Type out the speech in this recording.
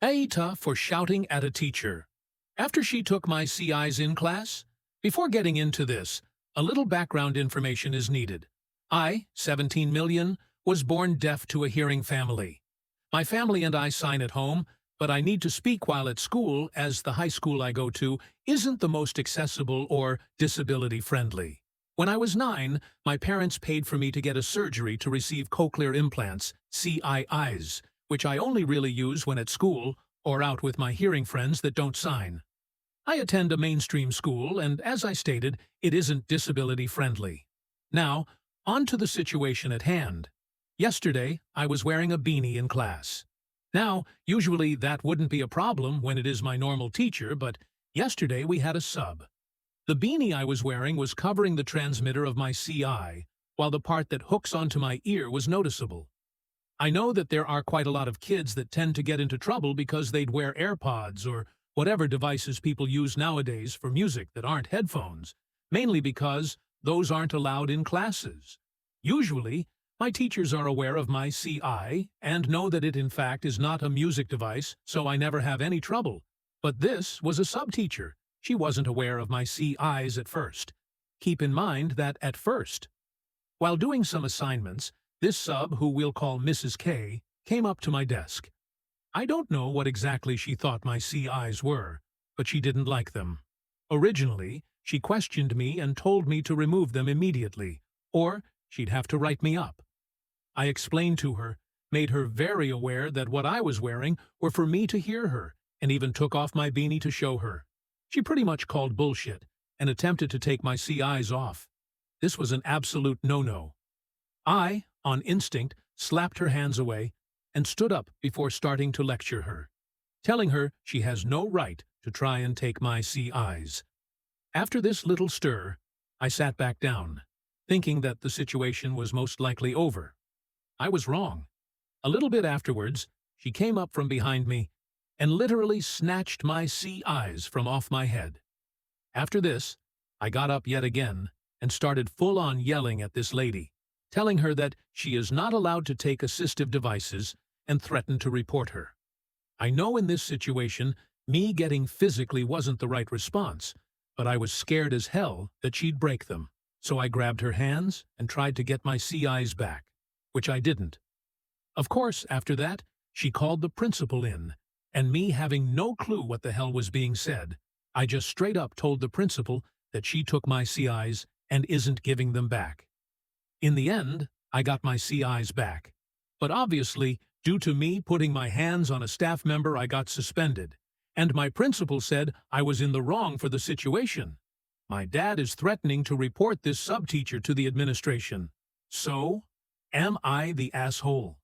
AITAH for shouting at a teacher. After she took my CIs in class? Before getting into this, a little background information is needed. I, 17 million, was born deaf to a hearing family. My family and I sign at home, but I need to speak while at school as the high school I go to isn't the most accessible or disability-friendly. When I was 9, my parents paid for me to get a surgery to receive cochlear implants, CIIs, which I only really use when at school or out with my hearing friends that don't sign. I attend a mainstream school, and as I stated, it isn't disability-friendly. Now, on to the situation at hand. Yesterday, I was wearing a beanie in class. Now, usually that wouldn't be a problem when it is my normal teacher, but yesterday we had a sub. The beanie I was wearing was covering the transmitter of my CI, while the part that hooks onto my ear was noticeable. I know that there are quite a lot of kids that tend to get into trouble because they'd wear AirPods or whatever devices people use nowadays for music that aren't headphones, mainly because those aren't allowed in classes. Usually, my teachers are aware of my CI and know that it in fact is not a music device, so I never have any trouble. But this was a sub-teacher. She wasn't aware of my CIs at first. Keep in mind that at first. While doing some assignments, this sub, who we'll call Mrs. K, came up to my desk. I don't know what exactly she thought my CIs were, but she didn't like them. Originally, she questioned me and told me to remove them immediately, or she'd have to write me up. I explained to her, made her very aware that what I was wearing were for me to hear her, and even took off my beanie to show her. She pretty much called bullshit and attempted to take my CIs off. This was an absolute no-no. I, on instinct, slapped her hands away and stood up before starting to lecture her, telling her she has no right to try and take my CIs. After this little stir, I sat back down, thinking that the situation was most likely over. I was wrong. A little bit afterwards, she came up from behind me and literally snatched my CIs from off my head. After this, I got up yet again and started full-on yelling at this lady, telling her that she is not allowed to take assistive devices and threatened to report her. I know in this situation, me getting physically wasn't the right response, but I was scared as hell that she'd break them. So I grabbed her hands and tried to get my CIs back, which I didn't. Of course, after that, she called the principal in, and me having no clue what the hell was being said, I just straight up told the principal that she took my CIs and isn't giving them back. In the end, I got my CIs back. But obviously, due to me putting my hands on a staff member, I got suspended. And my principal said I was in the wrong for the situation. My dad is threatening to report this sub-teacher to the administration. So, am I the asshole?